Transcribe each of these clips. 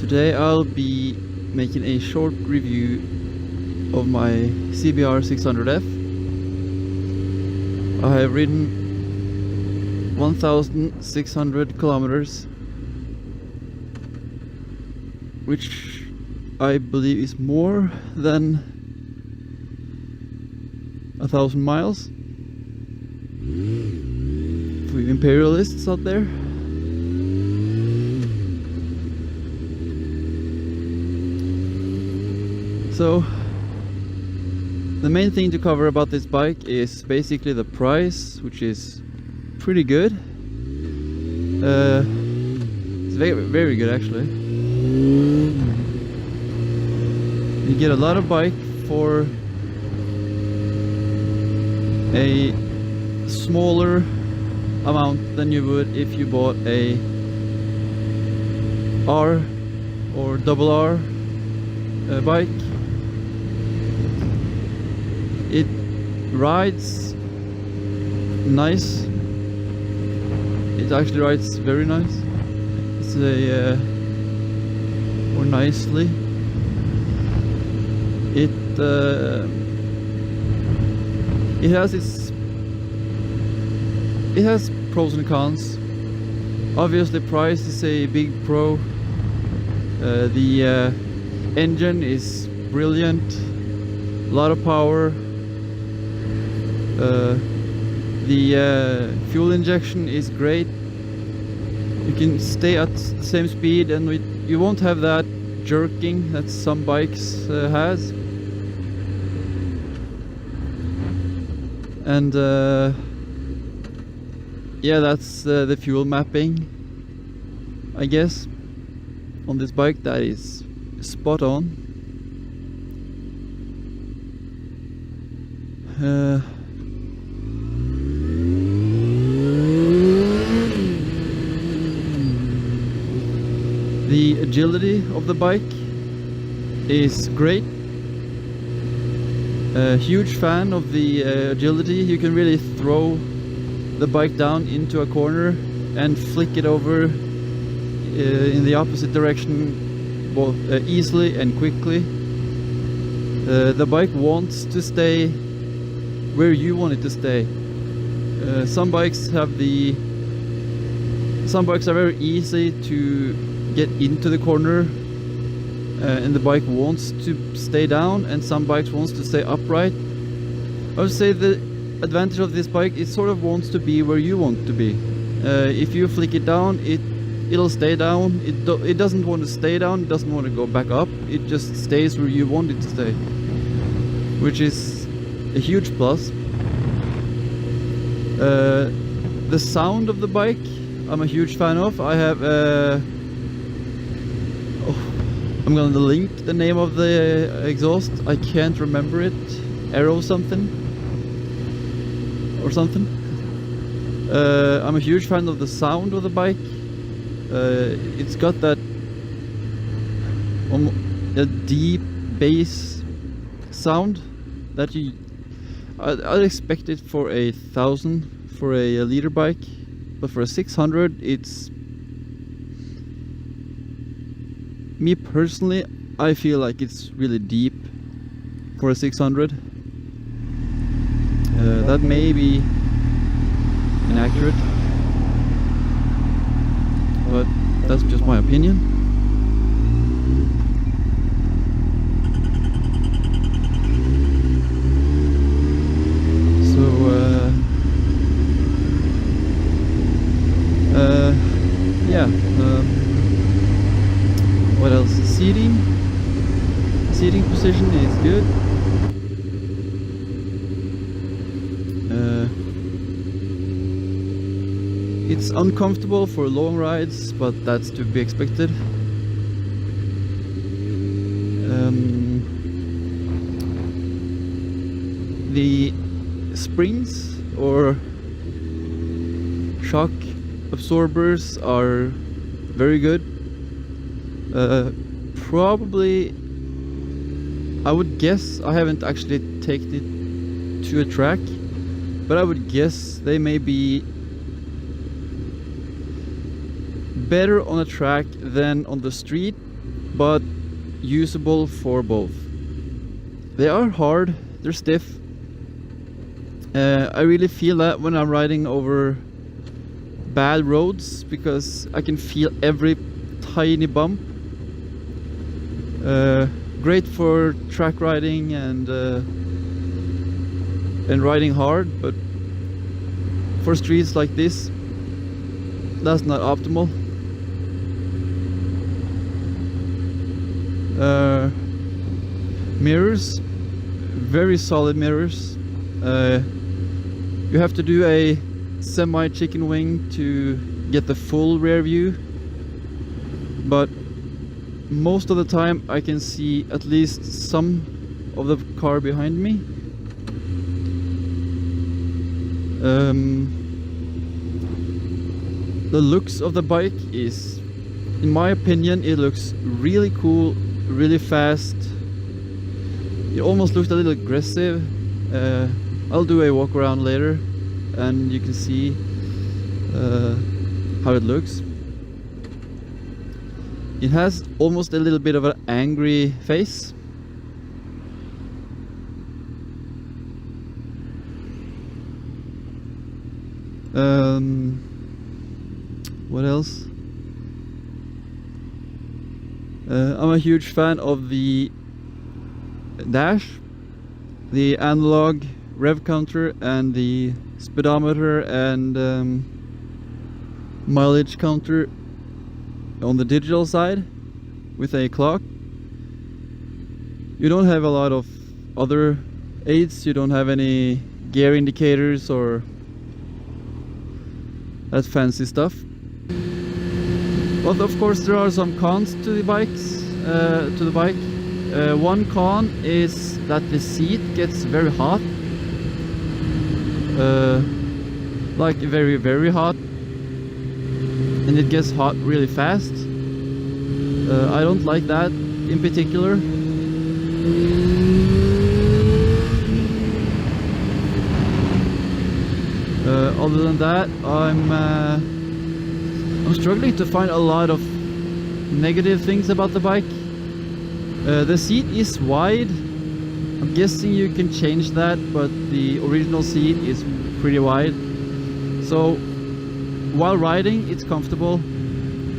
Today I'll be making a short review of my CRB600F. I have ridden 1,600 kilometers, which I believe is more than 1,000 miles for you imperialists out there. So the main thing to cover about this bike is basically the price, which is pretty good. It's very, very good actually. You get a lot of bike for a smaller amount than you would if you bought a R or double R bike. It rides nice. It actually rides very nice. It's a or nicely. It has pros and cons. Obviously, price is a big pro. The engine is brilliant, a lot of power. The fuel injection is great. You can stay at the same speed, and you won't have that jerking that some bikes has. And yeah, that's the fuel mapping, I guess, on this bike. That is spot on. The agility of the bike is great. Huge fan of the agility. You can really throw the bike down into a corner and flick it over in the opposite direction both easily and quickly. The bike wants to stay where you want it to stay. Some bikes are very easy to get into the corner, and the bike wants to stay down, and some bikes wants to stay upright. I would say the advantage of this bike, it sort of wants to be where you want to be. If you flick it down, it'll stay down. It doesn't want to stay down, it doesn't want to go back up. It just stays where you want it to stay, which is a huge plus. The sound of the bike, I'm a huge fan of. I have I'm gonna link the name of the exhaust. I can't remember it. Arrow something or something. I'm a huge fan of the sound of the bike. It's got that a deep bass sound that I'd expect it for 1,000 for a liter bike, but for a 600, it's, me personally, I feel like it's really deep for a 600. That may be inaccurate, but that's just my opinion. Yeah. What else? Seating position is good. It's uncomfortable for long rides, but that's to be expected. The springs or shock absorbers are very good. Probably, I would guess, I haven't actually taken it to a track, but I would guess they may be better on a track than on the street, but usable for both. They are hard, they're stiff. I really feel that when I'm riding over bad roads, because I can feel every tiny bump. Great for track riding and riding hard, but for streets like this, that's not optimal. Mirrors, very solid mirrors. You have to do a semi chicken wing to get the full rear view, but most of the time I can see at least some of the car behind me. The looks of the bike is, in my opinion, it looks really cool, really fast. It almost looks a little aggressive. I'll do a walk around later and you can see how it looks. It has almost a little bit of an angry face. What else? I'm a huge fan of the dash, the analog rev counter, and the speedometer and mileage counter on the digital side with a clock. You don't have a lot of other aids. You don't have any gear indicators or that fancy stuff. But of course there are some cons to the bikes. One con is that the seat gets very hot, like very, very hot, and it gets hot really fast. I don't like that in particular. Other than that, I'm struggling to find a lot of negative things about the bike. The seat is wide. I'm guessing you can change that, but the original seat is pretty wide. So while riding, it's comfortable.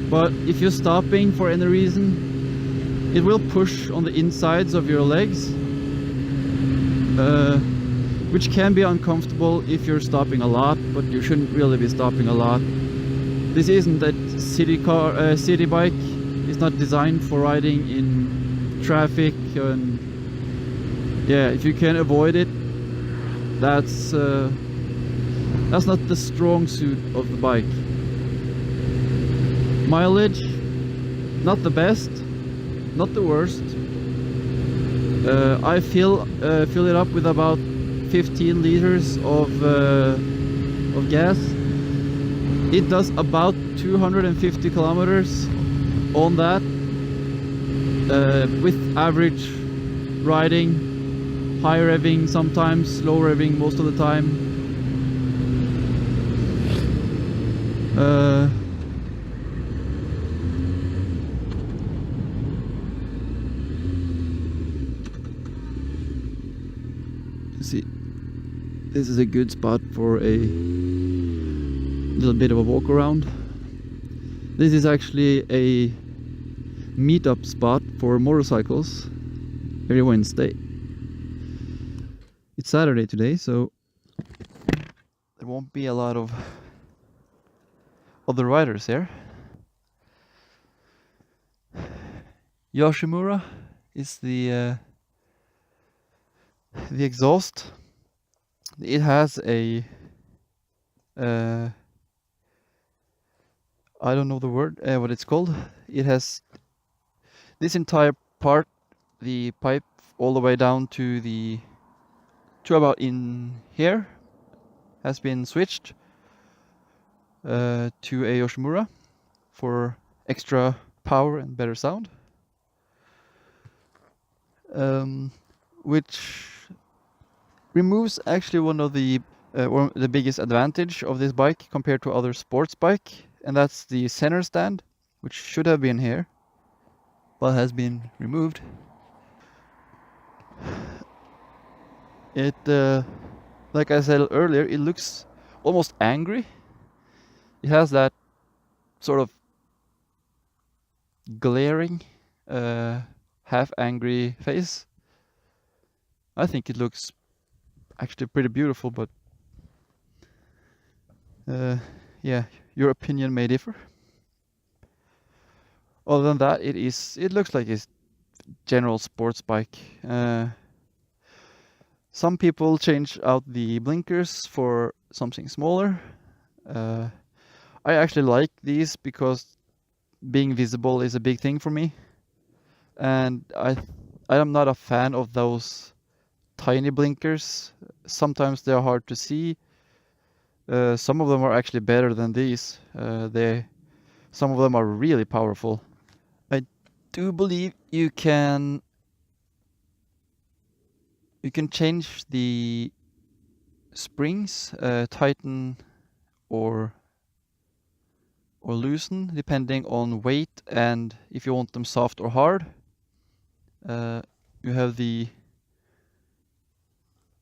But if you're stopping for any reason, it will push on the insides of your legs, which can be uncomfortable if you're stopping a lot, but you shouldn't really be stopping a lot. This isn't a city bike. It's not designed for riding in traffic, and yeah, if you can avoid it, that's not the strong suit of the bike. Mileage, not the best, not the worst. I fill it up with about 15 liters of gas. It does about 250 kilometers on that, with average riding, high revving sometimes, slow revving most of the time. See, this is a good spot for a little bit of a walk around. This is actually a meetup spot for motorcycles every Wednesday. It's Saturday today, so there won't be a lot of other riders here. Yoshimura is the exhaust. It has a I don't know the word, what it's called. It has this entire part, the pipe all the way down to about in here, has been switched to a Yoshimura for extra power and better sound, which removes actually one of the biggest advantage of this bike compared to other sports bike, and that's the center stand, which should have been here. but has been removed. It, like I said earlier, it looks almost angry. It has that sort of glaring, half angry face. I think it looks actually pretty beautiful, but yeah, your opinion may differ. Other than that, it looks like a general sports bike. Some people change out the blinkers for something smaller. I actually like these because being visible is a big thing for me, and I am not a fan of those tiny blinkers. Sometimes they're hard to see. Some of them are actually better than these. Some of them are really powerful. I do believe you can change the springs, tighten or loosen depending on weight and if you want them soft or hard. You have the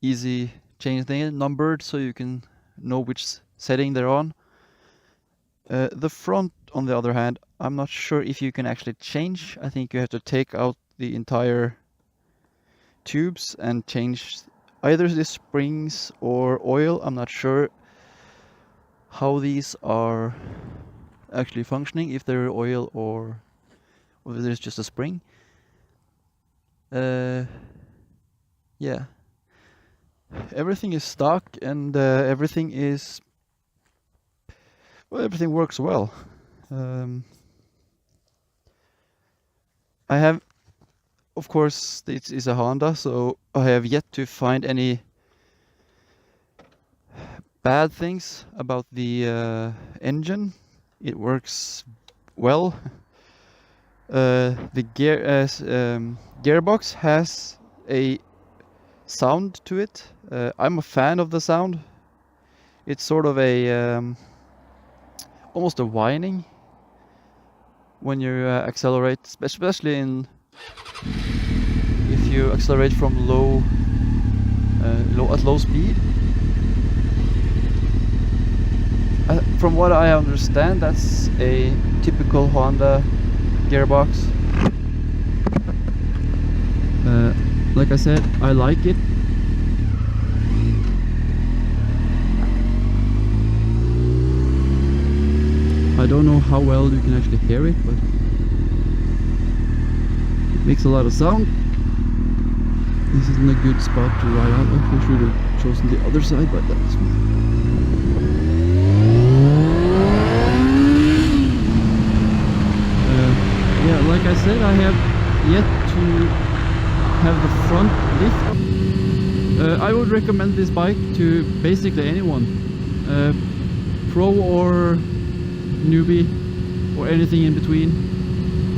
easy change thing numbered so you can know which setting they're on. The front, on the other hand, I'm not sure if you can actually change. I think you have to take out the entire tubes and change either the springs or oil. I'm not sure how these are actually functioning, if they're oil or whether there's just a spring. Yeah, everything is stock and everything works well. I have, of course, this is a Honda, so I have yet to find any bad things about the engine. It works well. The gearbox has a sound to it. I'm a fan of the sound. It's sort of a almost a whining when you accelerate, especially if you accelerate from low speed. From what I understand, that's a typical Honda gearbox. Like I said, I like it. I don't know how well you can actually hear it, but it makes a lot of sound. This isn't a good spot to ride out of. I should have chosen the other side, but that's yeah, like I said, I have yet to have the front lift. I would recommend this bike to basically anyone, pro or newbie or anything in between.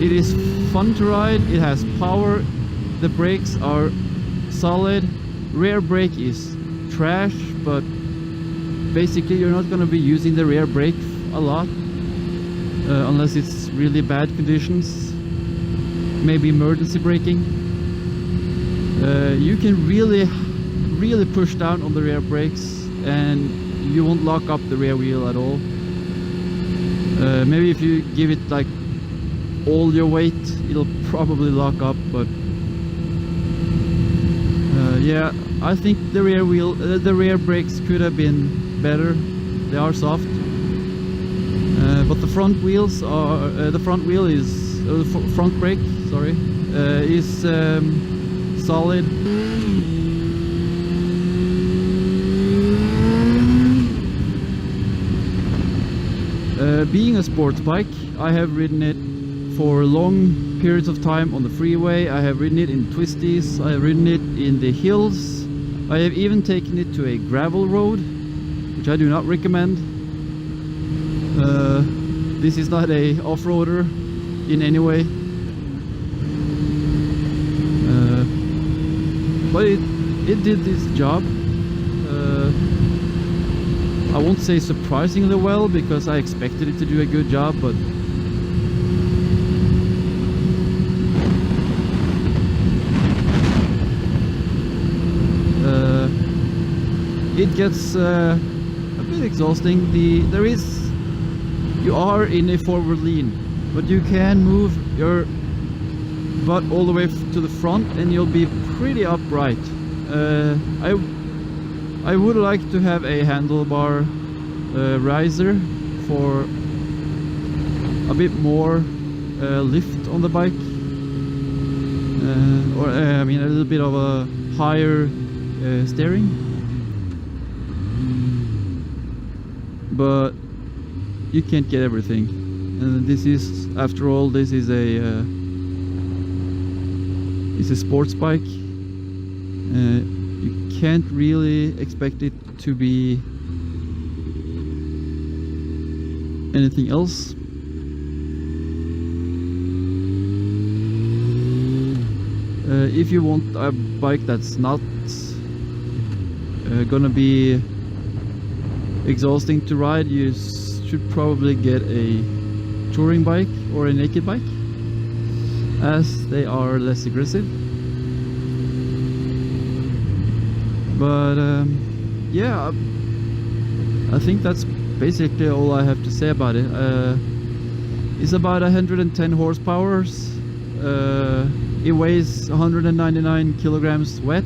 It is fun to ride, it has power, the brakes are solid, rear brake is trash, but basically you're not going to be using the rear brake a lot unless it's really bad conditions, maybe emergency braking. You can really push down on the rear brakes and you won't lock up the rear wheel at all. Maybe if you give it like all your weight, it'll probably lock up, but yeah, I think the rear brakes could have been better. They are soft, but the front wheel is front brake, sorry, is solid. Being a sports bike, I have ridden it for long periods of time on the freeway. I have ridden it in twisties, I have ridden it in the hills. I have even taken it to a gravel road, which I do not recommend. This is not a off-roader in any way. But it did its job. I won't say surprisingly well, because I expected it to do a good job, but it gets a bit exhausting. You are in a forward lean, but you can move your butt all the way to the front and you'll be pretty upright. I would like to have a handlebar riser for a bit more lift on the bike, I mean a little bit of a higher steering, but you can't get everything. And this is, after all, this is a sports bike. You can't really expect it to be anything else. If you want a bike that's not gonna be exhausting to ride, you should probably get a touring bike or a naked bike, as they are less aggressive. But yeah, I think that's basically all I have to say about it. It's about 110 horsepower. It weighs 199 kilograms wet.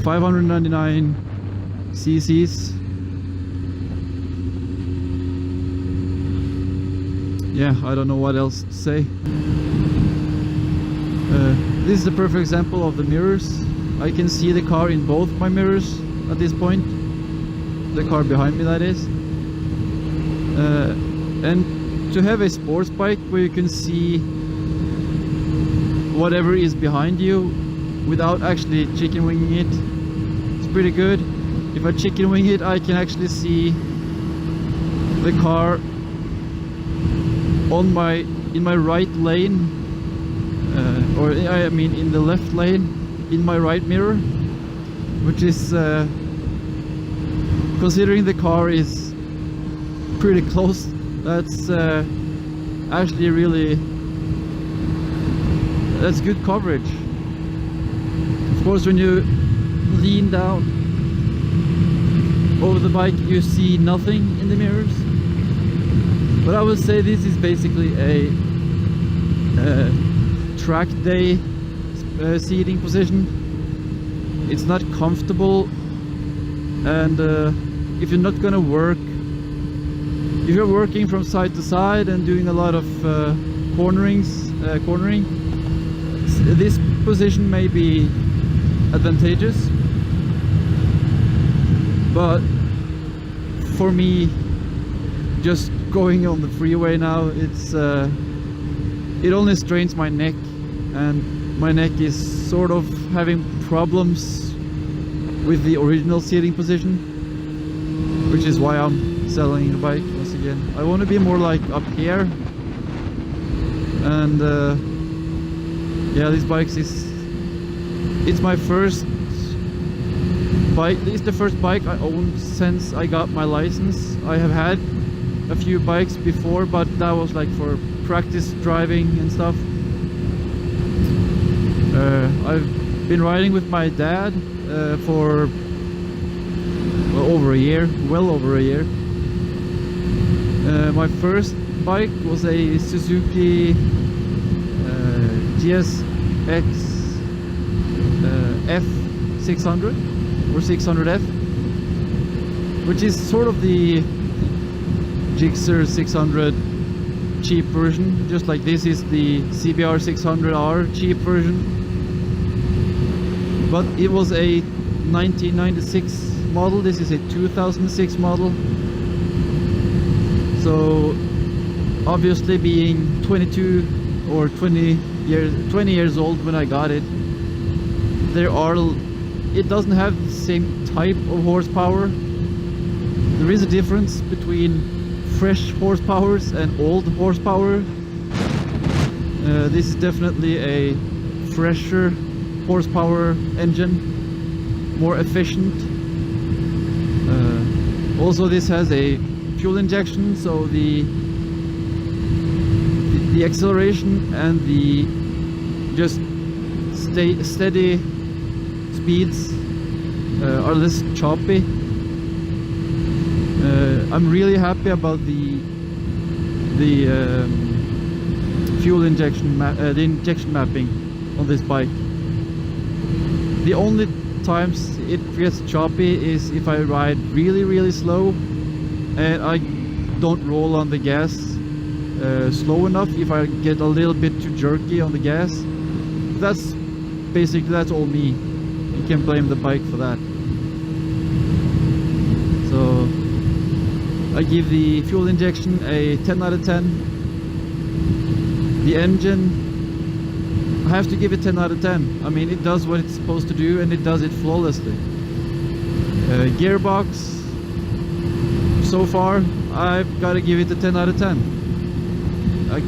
599 cc's. Yeah, I don't know what else to say. This is a perfect example of the mirrors. I can see the car in both my mirrors at this point. The car behind me, that is. And to have a sports bike where you can see whatever is behind you without actually chicken winging it, it's pretty good. If I chicken wing it, I can actually see the car in my right lane, or I mean in the left lane in my right mirror, which is considering the car is pretty close, that's actually that's good coverage. Of course, when you lean down over the bike, you see nothing in the mirrors, but I would say this is basically a track day seating position. It's not comfortable, and if you're not gonna work, if you're working from side to side and doing a lot of cornering, this position may be advantageous. But for me, just going on the freeway now, it only strains my neck, and my neck is sort of having problems with the original seating position, which is why I'm selling the bike once again. I want to be more like up here, and yeah, this bike it's my first bike. It's the first bike I owned since I got my license. I have had a few bikes before, but that was like for practice driving and stuff. I've been riding with my dad for well over a year. My first bike was a Suzuki GSX F600 or 600F, which is sort of the Gixxer 600 cheap version, just like this is the CBR 600R cheap version. But it was a 1996 model. This is a 2006 model. So obviously, being 22 or 20 years old when I got it, it doesn't have the same type of horsepower. There is a difference between fresh horsepowers and old horsepower. This is definitely a fresher horsepower engine, more efficient. Also, this has a fuel injection, so the acceleration and the just steady speeds are less choppy. I'm really happy about the fuel injection the injection mapping on this bike. The only times it gets choppy is if I ride really slow and I don't roll on the gas slow enough. If I get a little bit too jerky on the gas, that's all me. You can blame the bike for that. So I give the fuel injection a 10 out of 10. The engine, I have to give it 10 out of 10. I mean, it does what it's supposed to do and it does it flawlessly. Gearbox, so far, I've got to give it a 10 out of 10. I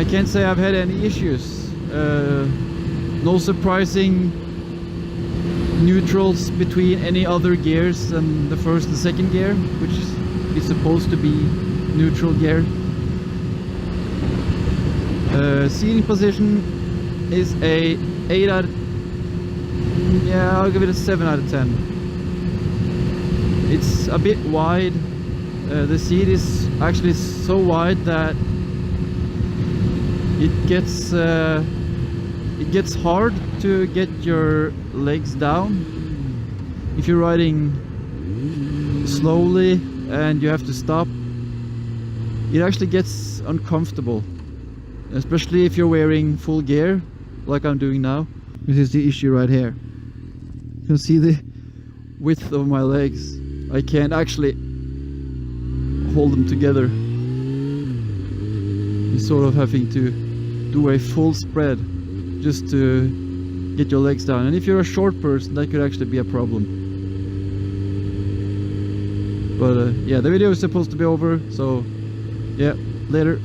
can't say I've had any issues. No surprising neutrals between any other gears than the first and second gear, which is supposed to be neutral gear. Seating position is a 8 out of... yeah, I'll give it a 7 out of 10. It's a bit wide. The seat is actually so wide that it gets hard to get your legs down if you're riding slowly and you have to stop. It actually gets uncomfortable, especially if you're wearing full gear like I'm doing now. This is the issue right here. You can see the width of my legs. I can't actually hold them together. You're sort of having to do a full spread just to get your legs down. And if you're a short person, that could actually be a problem. But yeah, the video is supposed to be over, so yeah, later.